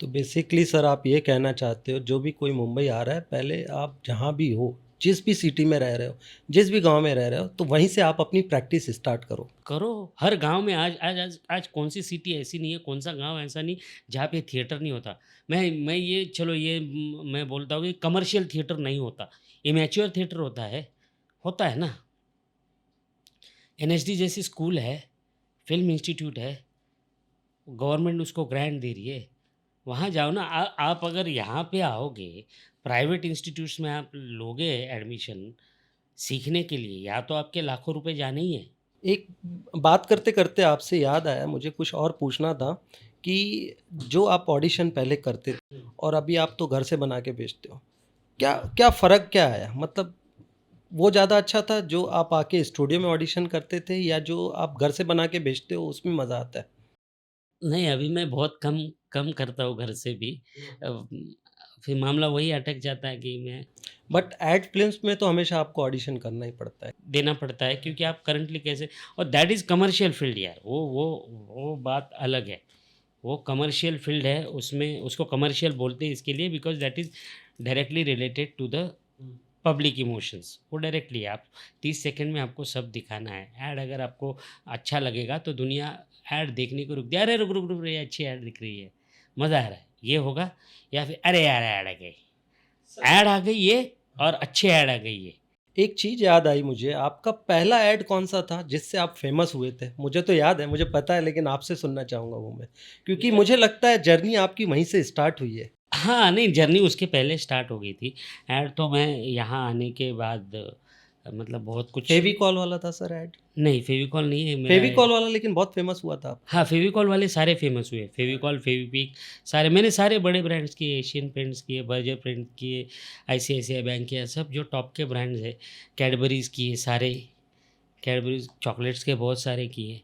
तो बेसिकली सर आप ये कहना चाहते हो जो भी कोई मुंबई आ रहा है पहले आप जहाँ भी हो, जिस भी सिटी में रह रहे हो, जिस भी गाँव में रह रहे हो तो वहीं से आप अपनी प्रैक्टिस स्टार्ट करो।
करो, हर गाँव में आज कौन-सी सिटी ऐसी नहीं है, कौन-सा गाँव ऐसा नहीं जहाँ पे थिएटर नहीं होता। मैं ये चलो ये मैं बोलता हूँ कि कमर्शियल थिएटर नहीं होता, इमैच्योर थिएटर होता है ना। एनएसडी जैसी स्कूल है, फ़िल्म इंस्टीट्यूट है, गवर्नमेंट उसको ग्रांट दे रही है। वहाँ जाओ ना आप अगर यहाँ पे आओगे, प्राइवेट इंस्टीट्यूट्स में आप लोगे एडमिशन सीखने के लिए, या तो आपके लाखों रुपए जाने ही हैं।
एक बात करते-करते आपसे याद आया मुझे कुछ और पूछना था कि जो आप ऑडिशन पहले करते थे और अभी आप तो घर से बना के भेजते हो। क्या क्या फ़र्क क्या आया? मतलब वो ज़्यादा अच्छा था जो आप आके स्टूडियो में ऑडिशन करते थे या जो आप घर से बना के भेजते हो उसमें मज़ा आता है?
नहीं, अभी मैं बहुत कम कम करता हूँ घर से भी। अ, फिर मामला वही अटक जाता है कि मैं
बट एड फ़िल्म्स में तो हमेशा आपको ऑडिशन करना ही पड़ता है।
देना पड़ता है क्योंकि आप करंटली कैसे, और दैट इज़ कमर्शियल फ़ील्ड यार, वो बात अलग है। वो कमर्शियल फ़ील्ड है, उसमें उसको कमर्शियल बोलते हैं इसके लिए because that is directly related to the public emotions. वो डायरेक्टली आप 30 सेकंड में आपको सब दिखाना है। ऐड अगर आपको अच्छा लगेगा तो दुनिया ऐड देखने को रुक जाए, "अरे! रुक, रुक, रुक रे, अच्छी ऐड दिख रही है, मज़ा आ रहा है।" ये होगा, या फिर "अरे यार! ऐड आ गई, ऐड आ गई ये, और अच्छी ऐड आ गई है।"
एक चीज़ याद आई मुझे, आपका पहला ऐड कौन-सा था जिससे आप फ़ेमस हुए थे? मुझे तो याद है, मुझे पता है लेकिन आपसे सुनना चाहूँगा वो मैं। क्योंकि
मेरा
मुझे लगता है जर्नी आपकी वहीं से स्टार्ट हुई है।
हाँ, नहीं जर्नी उसके पहले स्टार्ट हो गई थी। ऐड तो मैं यहाँ आने के बाद मतलब बहुत कुछ।
फ़ेविकॉल वाला था सर ऐड?
नहीं, फ़ेविकॉल नहीं है मेरा
फ़ेविकॉल वाला लेकिन बहुत फ़ेमस हुआ था आपका।
हाँ, फ़ेविकॉल वाले सारे फ़ेमस हुए। फ़ेविकॉल, फ़ेविक्विक सारे मैंने सारे बड़े ब्रांड्स किए, एशियन पेंट्स किए, बर्जर पेंट्स किए, आईसीआईसीआई बैंक किया, सब जो टॉप के ब्रांड्स हैं। कैडबरीज़ किए सारे, कैडबरीज़ चॉकलेट्स के बहुत सारे किए।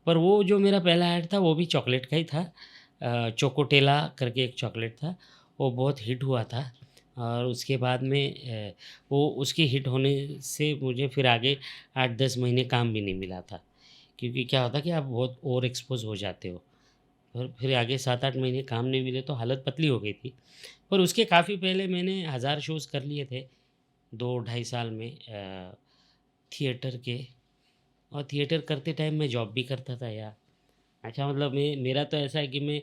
पर वो जो मेरा पहला ऐड था वो भी चॉकलेट का ही था। चोकोटेला करके एक चॉकलेट था, वो बहुत हिट हुआ था। और उसके बाद में वो उसके हिट होने से मुझे फिर आगे 8-10 महीने काम भी नहीं मिला था। क्योंकि क्या होता है कि आप बहुत ओवर एक्सपोज़ हो जाते हो। और फिर आगे 7-8 महीने काम नहीं मिले तो हालत पतली हो गई थी। पर उसके काफ़ी पहले मैंने हज़ार शोज़ कर लिए थे 2 ढाई साल में थिएटर के। और थिएटर करते टाइम मैं जॉब भी करता था यार। अच्छा, मतलब मेरा तो ऐसा है कि मैं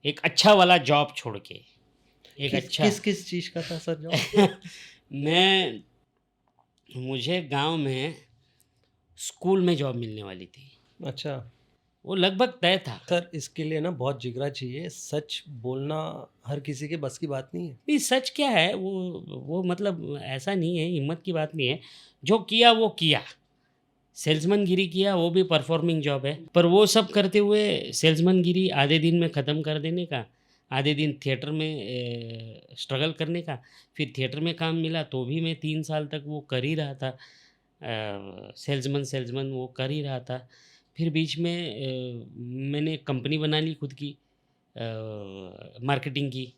एक अच्छा वाला जॉब छोड़ के, एक अच्छा
किस चीज़ का था सर जॉब?
मैं मुझे गाँव में स्कूल में जॉब मिलने वाली थी।
अच्छा,
वो लगभग तय था।
सर इसके लिए ना बहुत जिगरा चाहिए, सच बोलना हर किसी के बस की बात नहीं है।
नहीं, सच क्या है, वो मतलब ऐसा नहीं है, हिम्मत की बात नहीं है। जो किया वो किया। सेल्समैनगिरी किया, वो भी परफॉर्मिंग जॉब है। पर वो सब करते हुए सेल्समैनगिरी आधे दिन में ख़त्म कर देने का, आधे दिन थिएटर में स्ट्रगल करने का। फिर थिएटर में काम मिला तो भी मैं 3 साल तक वो कर ही रहा था। सेल्समैन वो कर ही रहा था। फिर बीच में मैंने एक कंपनी बना ली खुद की, मार्केटिंग की।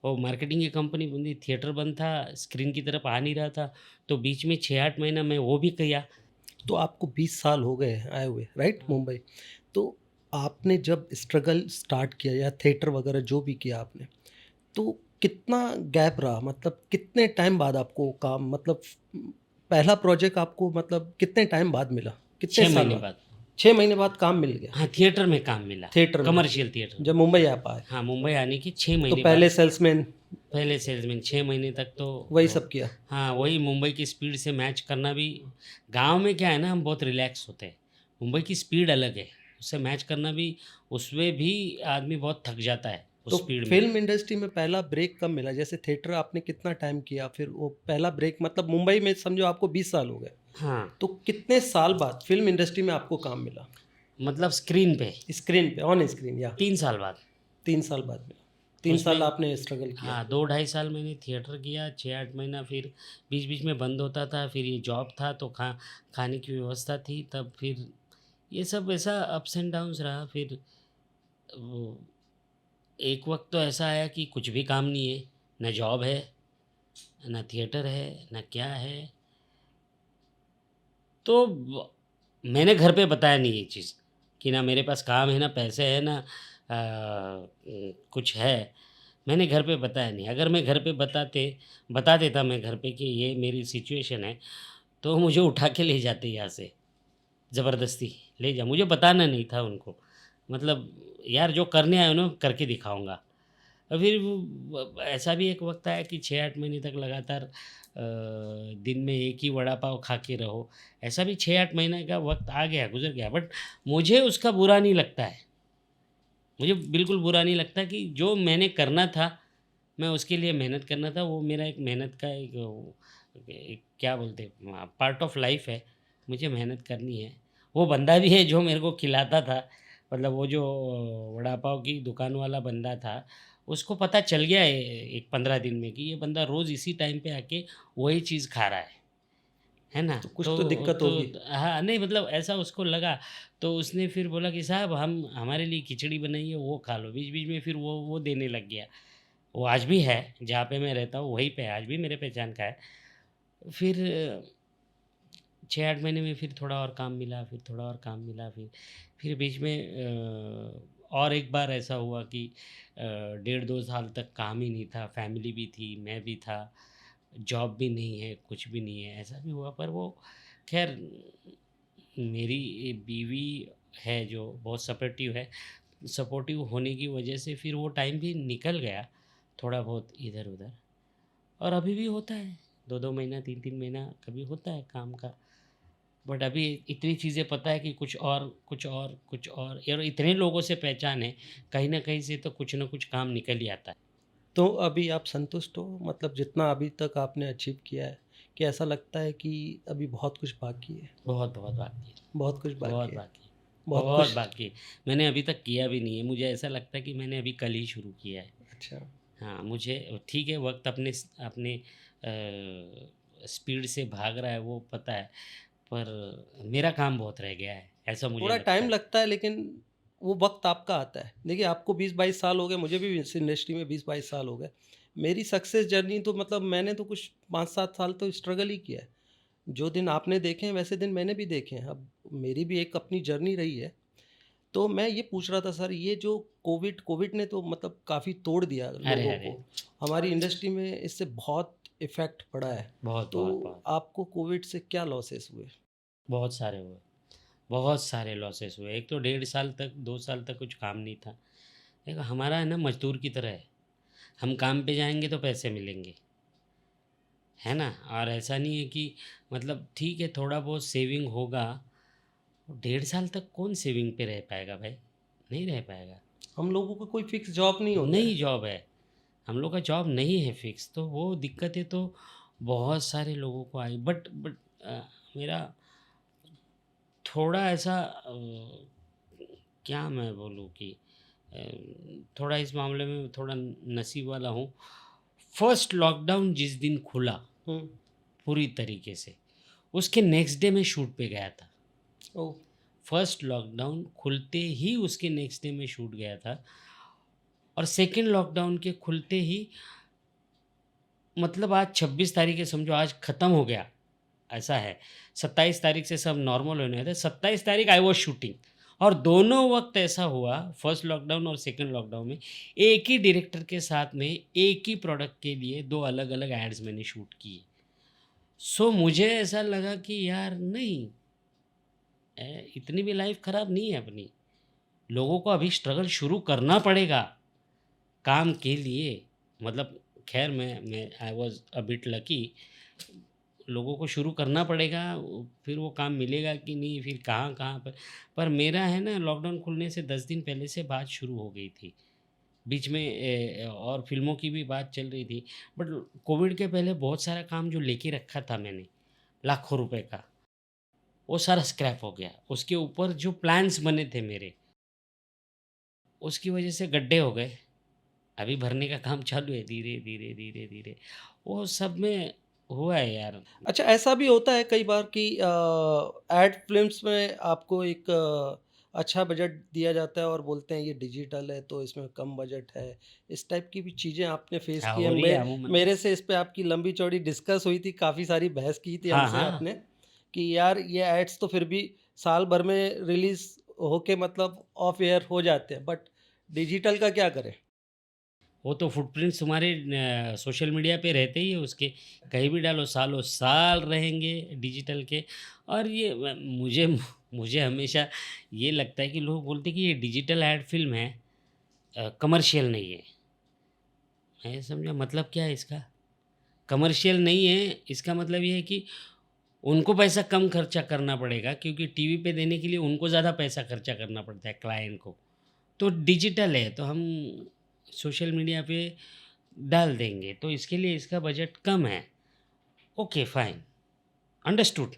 और मार्केटिंग की कंपनी बनी, थिएटर बंद था, स्क्रीन की तरफ आ नहीं रहा था। तो बीच में 6-8 महीना मैं वो भी किया।
तो आपको 20 साल हो गए हैं आए हुए, राइट? मुंबई। तो आपने जब स्ट्रगल स्टार्ट किया या थिएटर वगैरह जो भी किया आपने, तो कितना गैप रहा? मतलब कितने टाइम बाद आपको काम मतलब पहला प्रोजेक्ट आपको मतलब कितने टाइम बाद मिला? कितने
6
साल
महीने
बाद?
बाद।
6 महीने बाद काम मिल गया,
हाँ, थिएटर में काम मिला,
थिएटर में,
कमर्शियल थिएटर में।
जब मुंबई आप आए।
हाँ, मुंबई आने के 6
तो
महीने
पहले
बाद।
सेल्समैन
पहले सेल्समैन 6 महीने तक तो
वही सब किया।
हाँ, वही मुंबई की स्पीड से मैच करना भी। गाँव में क्या है ना, हम बहुत रिलैक्स होते हैं। मुंबई की स्पीड अलग है, उससे मैच करना भी, उसमें भी आदमी बहुत थक जाता है
तो
उस स्पीड में।
फ़िल्म इंडस्ट्री में पहला ब्रेक कब मिला? जैसे थिएटर आपने कितना टाइम किया? फिर वो पहला ब्रेक मतलब मुंबई में समझो आपको 20 साल हो गए।
हाँ,
तो कितने साल बाद फ़िल्म इंडस्ट्री में आपको काम मिला?
मतलब स्क्रीन पे
स्क्रीन पे, ऑन स्क्रीन या
3 साल बाद।
3 साल बाद मिला। 3 साल
उसमें
आपने स्ट्रगल किया।
हाँ, 2 ढाई साल मैंने थिएटर किया, 6-8 महीना फिर बीच-बीच में बंद होता था, फिर ये जॉब था तो खाने की व्यवस्था थी, तब फिर ये सब ऐसा अप्स एंड डाउन्स रहा। फिर वो एक वक़्त तो ऐसा आया कि कुछ भी काम नहीं है, ना जॉब है, ना थिएटर है, ना क्या है। तो ब मैंने घर पे बताया नहीं ये चीज़ कि ना मेरे पास काम है, ना पैसे हैं, ना कुछ है, मैंने घर पे बताया नहीं। अगर मैं घर पे बता देता मैं घर पे कि ये मेरी सिचुएशन है, तो मुझे उठा के ले जाते यहाँ से, ज़बरदस्ती ले जा, मुझे बताना नहीं था उनको। मतलब यार जो करने आए हो ना करके दिखाऊँगा। और फिर वो ऐसा भी एक वक़्त आया कि 6-8 महीने तक लगातार दिन में एक ही वड़ा पाव खा के रहो। ऐसा भी 6-8 महीने का वक़्त आ गया, गुज़र गया, बट मुझे उसका बुरा नहीं लगता है। मुझे बिल्कुल बुरा नहीं लगता कि जो मैंने करना था, मैं उसके लिए मेहनत करना था, वो मेरा एक मेहनत का एक क्या बोलते हैं पार्ट ऑफ लाइफ़ है, मुझे मेहनत करनी है। वो बंदा भी है जो मेरे को खिलाता था, मतलब वो जो वड़ा पाव की दुकान वाला बंदा था, उसको पता चल गया है एक 15 दिन में कि ये बंदा रोज़ इसी टाइम पे आके वही चीज़ खा रहा है ना?
तो कुछ तो दिक्कत होगी।
हाँ, नहीं मतलब ऐसा उसको लगा, तो उसने फिर बोला कि साहब हम हमारे लिए खिचड़ी बनाई है, वो खा लो। बीच-बीच में फिर वो देने लग गया। वो आज भी है, जहाँ पे मैं रहता हूँ वहीं पे है, आज भी मेरे पहचान का है। फिर 6-8 महीने में फिर थोड़ा और काम मिला, फिर थोड़ा और काम मिला, फिर बीच में और एक बार ऐसा हुआ कि डेढ़ 2 साल तक काम ही नहीं था, फैमिली भी थी, मैं भी था, जॉब भी नहीं है, कुछ भी नहीं है, ऐसा भी हुआ। पर वो ख़ैर मेरी बीवी है जो बहुत सपोर्टिव है, सपोर्टिव होने की वजह से फिर वो टाइम भी निकल गया, थोड़ा बहुत इधर-उधर। और अभी भी होता है, 2-2 महीना, 3-3 महीना कभी होता है काम का। बट अभी इतनी चीज़ें पता है कि कुछ और इतने लोगों से पहचान है, कहीं न कहीं से तो कुछ न कुछ काम निकल ही आता है।
तो अभी आप संतुष्ट हो? मतलब जितना अभी तक आपने अचीव किया है, कि ऐसा लगता है कि अभी बहुत कुछ बाकी है?
बहुत-बहुत बाकी है,
बहुत कुछ बाकी
बहुत
है।
बाकी है,
बहुत
बहुत
खुश।
बाकी है। मैंने अभी तक किया भी नहीं है, मुझे ऐसा लगता है कि मैंने अभी कल ही शुरू किया है।
अच्छा।
हाँ, मुझे ठीक है वक़्त अपने स्पीड से भाग रहा है वो पता है, पर मेरा काम बहुत रह गया है, ऐसा मुझे
थोड़ा
लगता
टाइम
है।
लगता है, लेकिन वो वक़्त आपका आता है। देखिए, आपको 20-22 साल हो गए, मुझे भी इस इंडस्ट्री में 20-22 साल हो गए। मेरी सक्सेस जर्नी तो मतलब मैंने तो कुछ 5-7 साल तो स्ट्रगल ही किया है। जो दिन आपने देखे हैं वैसे दिन मैंने भी देखे हैं। अब मेरी भी एक अपनी जर्नी रही है। तो मैं ये पूछ रहा था सर, ये जो कोविड ने तो मतलब काफ़ी तोड़ दिया
अरे,
लोगों
अरे!
को। हमारी इंडस्ट्री में इससे बहुत इफ़ेक्ट पड़ा है।
बहुत,
तो
बहुत, बहुत।
आपको कोविड से क्या लॉसेस हुए?
बहुत सारे हुए, बहुत सारे लॉसेस हुए। एक तो डेढ़ साल तक, 2 साल तक कुछ काम नहीं था। देखो हमारा है ना मज़दूर की तरह है, हम काम पे जाएँगे तो पैसे मिलेंगे, है ना? और ऐसा नहीं है कि मतलब ठीक है थोड़ा बहुत सेविंग होगा, डेढ़ साल तक कौन सेविंग पे रह पाएगा भाई? नहीं रह पाएगा।
हम लोगों का कोई फ़िक्स जॉब नहीं होता
नई
है।
जॉब है, हम लोग का जॉब नहीं है फिक्स, तो वो दिक्कतें तो बहुत सारे लोगों को आई। बट मेरा थोड़ा ऐसा क्या मैं बोलूँ कि अ, थोड़ा इस मामले में थोड़ा नसीब वाला हूँ। फर्स्ट लॉकडाउन जिस दिन खुला
हुँ।
पूरी तरीके से, उसके नेक्स्ट डे मैं शूट पे गया था।
ओह!
फर्स्ट लॉकडाउन खुलते ही उसके नेक्स्ट डे मैं शूट गया था और सेकंड लॉकडाउन के खुलते ही मतलब आज 26 तारीख है समझो आज ख़त्म हो गया, ऐसा है। 27 तारीख से सब नॉर्मल होने थे, 27 तारीख आई वाज़ शूटिंग और दोनों वक़्त ऐसा हुआ फर्स्ट लॉकडाउन और सेकंड लॉकडाउन में, एक ही डायरेक्टर के साथ में एक ही प्रोडक्ट के लिए 2 अलग-अलग एड्स मैंने शूट किए। सो मुझे ऐसा लगा कि यार नहीं इतनी भी लाइफ़ ख़राब नहीं है अपनी। लोगों को अभी स्ट्रगल शुरू करना पड़ेगा, काम के लिए। मतलब ख़ैर मैं I was a bit lucky लोगों को शुरू करना पड़ेगा, फिर वो काम मिलेगा कि नहीं, फिर कहाँ-कहाँ पर मेरा है ना लॉकडाउन खुलने से 10 दिन पहले से बात शुरू हो गई थी। बीच में और फ़िल्मों की भी बात चल रही थी। बट कोविड के पहले बहुत सारा काम जो लेके रखा था मैंने, लाखों रुपए का, वो सारा स्क्रैप हो गया। उसके ऊपर जो प्लान्स बने थे मेरे, उसकी वजह से गड्ढे हो गए। अभी भरने का काम चालू है धीरे, धीरे, धीरे, धीरे। वो सब में हुआ है यार।
अच्छा, ऐसा भी होता है कई बार कि एड फ़िल्म्स में आपको एक अच्छा बजट दिया जाता है और बोलते हैं ये डिजिटल है तो इसमें कम बजट है। इस टाइप की भी चीज़ें आपने फ़ेस
हाँ,
की है।
हो रही है अमूमन।
मेरे से इस पे आपकी लंबी-चौड़ी डिस्कस हुई थी, काफ़ी सारी बहस की थी
हाँ,
हमसे
हाँ।
आपने, कि यार ये एड्स तो फिर भी साल भर में रिलीज़ होके मतलब ऑफ एयर हो जाते हैं, बट डिजिटल का क्या करें?
वो तो फुटप्रिंट्स तुम्हारे सोशल मीडिया पे रहते ही है उसके, कहीं भी डालो सालों साल रहेंगे डिजिटल के। और ये मुझे हमेशा ये लगता है कि लोग बोलते हैं कि ये डिजिटल ऐड फ़िल्म है, कमर्शियल नहीं है। मैं समझा मतलब क्या है इसका? कमर्शियल नहीं है, इसका मतलब ये है कि उनको पैसा कम खर्चा करना पड़ेगा क्योंकि टीवी पे देने के लिए उनको ज़्यादा पैसा खर्चा करना पड़ता है क्लाइंट को। तो डिजिटल है तो हम सोशल मीडिया पे डाल देंगे, तो इसके लिए इसका बजट कम है। ओके फाइन, अंडरस्टूड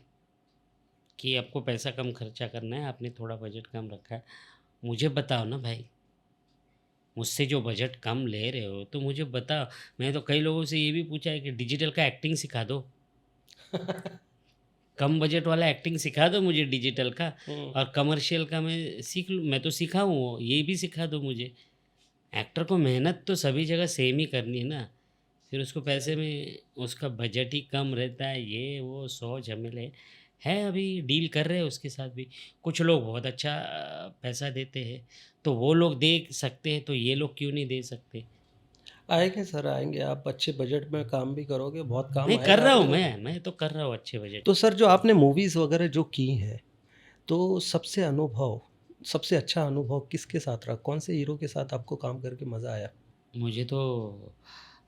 कि आपको पैसा कम खर्चा करना है, आपने थोड़ा बजट कम रखा है। मुझे बताओ ना भाई, मुझसे जो बजट कम ले रहे हो तो मुझे बताओ। मैं तो कई लोगों से ये भी पूछा है कि डिजिटल का एक्टिंग सिखा दो। कम बजट वाला एक्टिंग सिखा दो मुझे डिजिटल का,
हुँ।
और कमर्शियल का मैं सीख लूँ, मैं तो सीखा हूँ, ये भी सिखा दो मुझे। एक्टर को मेहनत तो सभी जगह सेम ही करनी है ना, फिर उसको पैसे में उसका बजट ही कम रहता है, ये वो 100 झमेले हैं, अभी डील कर रहे हैं उसके साथ भी। कुछ लोग बहुत अच्छा पैसा देते हैं, तो वो लोग दे सकते हैं, तो ये लोग क्यों नहीं दे सकते?
आएँगे सर आएँगे, आप अच्छे बजट में काम भी करोगे, बहुत काम
नहीं कर
आएगा
रहा हूँ
आपको।
मैं तो कर रहा हूँ अच्छे बजट
तो
में।
सर जो आपने मूवीज़ वग़ैरह जो की हैं, तो सबसे अच्छा अनुभव किसके साथ रहा? कौन से हीरो के साथ आपको काम करके मज़ा आया?
मुझे तो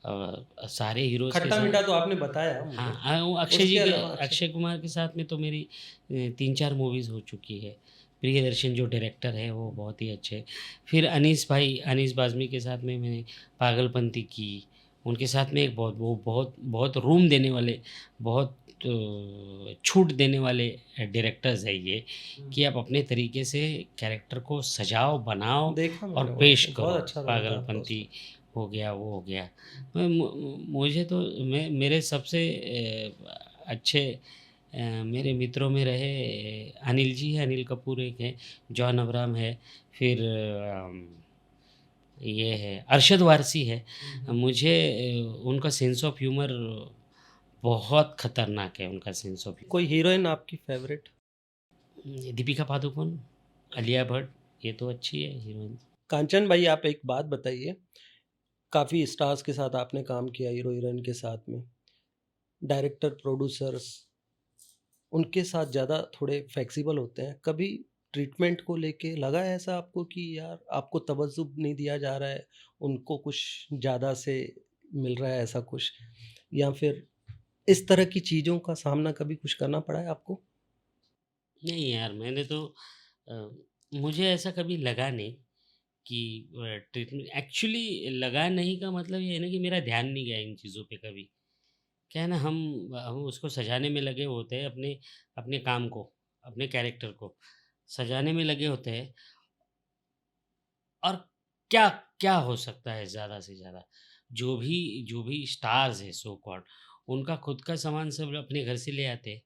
सारे हीरोज़ के
खट्टा-मीठा
साथ।
तो आपने बताया मुझे,
हाँ, वो
उसके अलावा अक्षय
अक्षय कुमार के साथ में तो मेरी 3-4 मूवीज़ हो चुकी है। प्रियदर्शन जो डायरेक्टर है वो बहुत ही अच्छे। फिर अनीस बाज़मी के साथ में मैंने पागलपंती की। उनके साथ में एक बहुत बहुत रूम देने वाले, बहुत छूट देने वाले डायरेक्टर्स हैं ये,
हुँ।
कि आप अपने तरीके से कैरेक्टर को सजाओ, बनाओ
देखा
और
मैंने वो,
पेश करो।
बहुत अच्छा रोल था आपका
पागलपंती
उसमें।
हो गया, वो हो गया। मैं मुझे तो मेरे सबसे अच्छे मेरे मित्रों में रहे अनिल जी हैं, अनिल कपूर एक हैं, जॉन अब्राहम है, फिर ये है अरशद वारसी है।
हुँ, हुँ।
मुझे उनका सेंस ऑफ ह्यूमर बहुत खतरनाक है, उनका सेंस ऑफ
कोई हीरोइन आपकी फ़ेवरेट?
दीपिका पादुकोण, आलिया भट्ट, ये तो अच्छी है हीरोइन।
कांचन भाई आप एक बात बताइए, काफ़ी स्टार्स के साथ आपने काम किया हीरो-हीरोइन के साथ में। डायरेक्टर, प्रोड्यूसर्स उनके साथ ज़्यादा थोड़े फ्लेक्सिबल होते हैं। कभी ट्रीटमेंट को लेके लगा है ऐसा आपको कि यार आपको तवज्जुह नहीं दिया जा रहा है, उनको कुछ ज़्यादा से मिल रहा है ऐसा कुछ? या फिर इस तरह की चीज़ों का सामना कभी कुछ करना पड़ा है आपको?
नहीं यार, मैंने तो अ, मुझे ऐसा कभी लगा नहीं कि ट्रीटमेंट एक्चुअली लगा नहीं का मतलब ये है ना कि मेरा ध्यान नहीं गया इन चीज़ों पे कभी। क्या है ना, हम उसको सजाने में लगे होते हैं, अपने अपने काम को, अपने कैरेक्टर को सजाने में लगे होते हैं। और क्या क्या हो सकता है ज़्यादा से ज़्यादा? जो भी स्टार्स हैं सो कॉल्ड, उनका खुद का सामान सब अपने घर से ले आते हैं।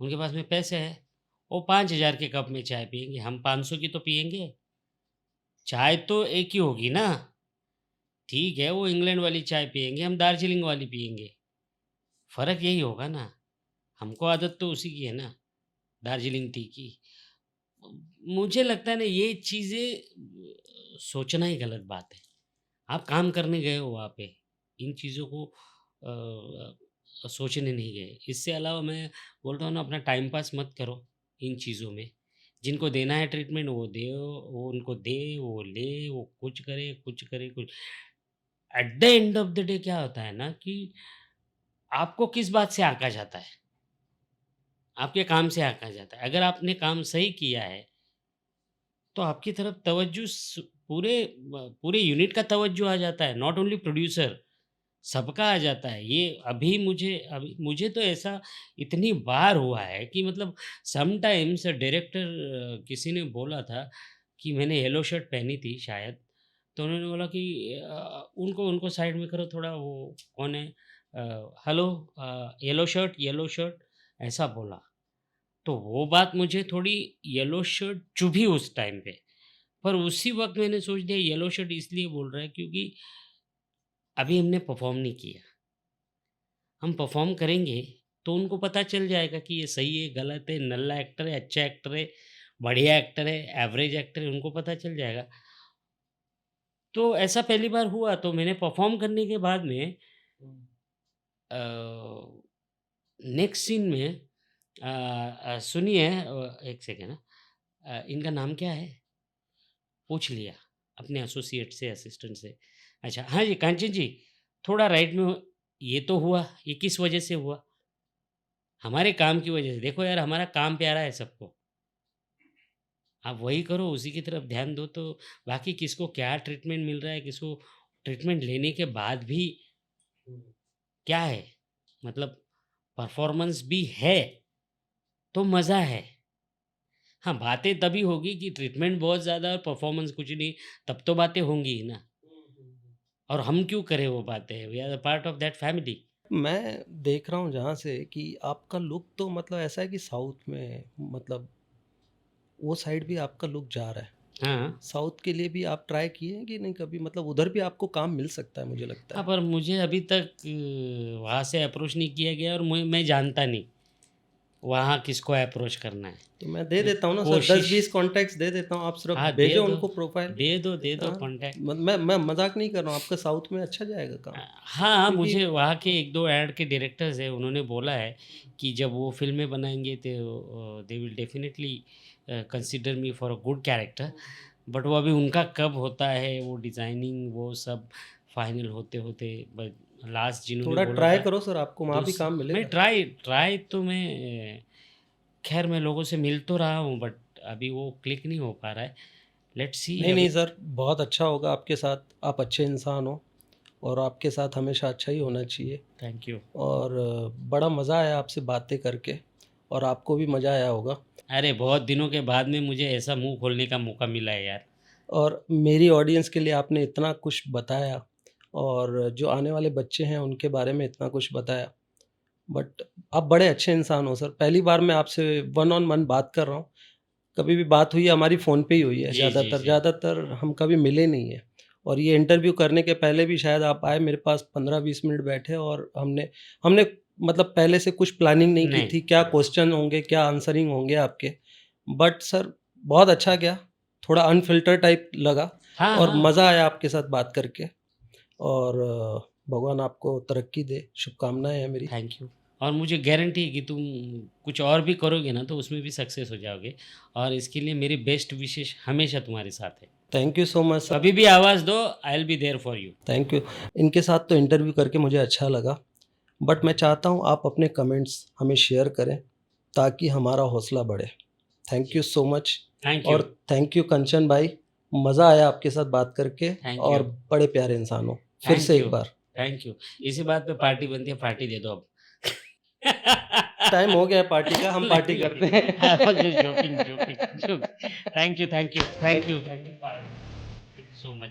उनके पास में पैसे हैं, वो 5,000 के कप में चाय पिएँगे, हम 500 की तो पिएँगे। चाय तो एक ही होगी ना, ठीक है, वो इंग्लैंड वाली चाय पिएँगे, हम दार्जिलिंग वाली पिएँगे। फ़र्क यही होगा ना, हमको आदत तो उसी की है ना, दार्जिलिंग टी की। मुझे लगता है ना ये चीज़ें सोचना ही गलत बात है। आप काम करने गए हो वहाँ पे, इन चीज़ों को सोचने नहीं गए। इससे अलावा मैं बोलता हूँ ना, अपना टाइम पास मत करो इन चीज़ों में। जिनको देना है ट्रीटमेंट वो दे, वो उनको दे, वो ले, वो कुछ करे, कुछ at the end of the day क्या होता है ना कि आपको किस बात से आँका जाता है? आपके काम से आँका जाता है। अगर आपने काम सही किया है, तो आपकी तरफ तवज्जो पूरे यूनिट का तवज्जो आ जाता है, नॉट ओनली प्रोड्यूसर, सबका आ जाता है। ये अभी मुझे तो ऐसा इतनी बार हुआ है कि मतलब समटाइम्स डायरेक्टर किसी ने बोला था कि मैंने येलो शर्ट पहनी थी शायद, तो उन्होंने बोला कि उनको उनको साइड में करो थोड़ा, वो कौन है? हेलो, येलो शर्ट, ऐसा बोला। तो वो बात मुझे थोड़ी येलो शर्ट चुभी उस टाइम पे। पर उसी वक़्त मैंने सोच दिया येलो शर्ट इसलिए बोल रहा है क्योंकि अभी हमने परफ़ॉर्म नहीं किया। हम परफ़ॉर्म करेंगे तो उनको पता चल जाएगा कि ये सही है, गलत है, नल्ला एक्टर है, अच्छा एक्टर है, बढ़िया एक्टर है, एवरेज एक्टर है, उनको पता चल जाएगा। तो ऐसा पहली बार हुआ तो मैंने परफ़ॉर्म करने के बाद में
हुँ।
अ, नेक्स्ट सीन में सुनिए एक सेकंड इनका नाम क्या है? पूछ लिया अपने एसोसिएट से, असिस्टेंट से। अच्छा, हाँ जी, कांचन जी, थोड़ा राइट में हो ये तो हुआ, ये किस वजह से हुआ? हमारे काम की वजह से। देखो यार हमारा काम प्यारा है सबको। आप वही करो, उसी की तरफ ध्यान दो तो बाकी किसको क्या ट्रीटमेंट मिल रहा है, किसको ट्रीटमेंट लेने के बाद भी
हुँ।
क्या है? मतलब परफ़ॉर्मेंस भी है, तो मज़ा है। हाँ, बातें तभी होगी कि ट्रीटमेंट बहुत ज़्यादा और परफ़ॉर्मेंस कुछ नहीं, तब तो बातें होंगी ही ना।
हुँ, हुँ, हुँ।
और हम क्यों करें वो बातें? We are a part of that family.
मैं देख रहा हूँ जहाँ से कि आपका लुक तो मतलब ऐसा है कि साउथ में मतलब वो साइड भी आपका लुक जा रहा है।
हाँ।
साउथ के लिए भी आप ट्राई किए हैं कि नहीं कभी? मतलब उधर भी आपको काम मिल सकता है मुझे लगता
हाँ,
है।
पर मुझे अभी तक वहाँ से अप्रोच नहीं किया गया और मैं जानता नहीं, वहाँ किसको अप्रोच करना है।
तो मैं दे
मैं
देता हूँ ना सर,
कोशिश
10-20 कॉन्टैक्ट्स दे देता हूँ, आप सिर्फ़
हाँ,
भेजो उनको प्रोफ़ाइल।
दे दो
हाँ,
कॉन्टैक्ट।
मैं मज़ाक नहीं कर रहा हूँ, आपका साउथ में अच्छा जाएगा काम।
हाँ,
क्योंकि
मुझे वहाँ के 1-2 ऐड के डायरेक्टर्स हैं, उन्होंने बोला है कि जब वो फ़िल्में बनाएँगे तो they will definitely consider me for a good character. But वो अभी उनका कब होता है, वो डिज़ाइनिंग वो सब फाइनल होते-होते ब लास्ट जिन्होंने
थोड़ा
बोला
ट्राई
था
करो सर, आपको वहाँ भी
दूस
काम
मैं
मिलेगा।
ट्राई ट्राई तो ख़ैर मैं लोगों से मिल तो रहा हूँ बट अभी वो क्लिक नहीं हो पा रहा है। लेट्स सी
नहीं,
अभी
नहीं सर, बहुत अच्छा होगा आपके साथ, आप अच्छे इंसान हो और आपके साथ हमेशा अच्छा ही होना चाहिए।
Thank you.
और बड़ा मज़ा आया आपसे बातें करके और आपको भी मज़ा आया होगा।
अरे! बहुत दिनों के बाद में मुझे ऐसा मुँह खोलने का मौका मिला है यार।
और मेरी ऑडियंस के लिए आपने इतना कुछ बताया और जो आने वाले बच्चे हैं उनके बारे में इतना कुछ बताया। बट आप बड़े अच्छे इंसान हो सर। पहली बार मैं आपसे वन ऑन वन बात कर रहा हूँ। कभी भी बात हुई है हमारी फ़ोन पे ही हुई है
जी, जी,
ज़्यादातर,
जी।
ज़्यादातर हम कभी मिले नहीं हैं। और ये इंटरव्यू करने के पहले भी शायद आप आए मेरे पास 15-20 मिनट बैठे और हमने हमने मतलब पहले से कुछ प्लानिंग नहीं की
नहीं।
थी, क्या क्वेश्चन होंगे, क्या आंसरिंग होंगे आपके। बट सर बहुत अच्छा गया, थोड़ा अनफ़िल्टर टाइप लगा
हाँ,
और
हाँ।
मज़ा आया आपके साथ बात करके और भगवान आपको तरक्की दे, शुभकामनाएँ हैं मेरी।
Thank you. और मुझे गारंटी है कि तुम कुछ और भी करोगे ना तो उसमें भी सक्सेस हो जाओगे और इसके लिए मेरी बेस्ट विशेस हमेशा तुम्हारे साथ है।
Thank you so much sir,
कभी भी आवाज़ दो I will be there for you.
Thank you. इनके साथ तो इंटरव्यू करके मुझे अच्छा लगा। बट मैं चाहता हूँ आप अपने कमेंट्स हमें शेयर करें ताकि हमारा हौसला बढ़े। Thank you
ji.
So much
thank you,
और थैंक यू कंचन भाई, मज़ा आया आपके साथ बात करके
थैंक
और
यू,
बड़े प्यारे इंसान हो। फिर
थैंक
से
यू,
एक बार,
थैंक यू। इसी बात पे पार्टी बनती है, पार्टी दे दो अब।
टाइम हो गया है पार्टी का, हम पार्टी
नहीं,
करते
आई वाज़ जस्ट
हैं।
Joking, joking, joking. Thank you, thank you, thank you, thank you so much.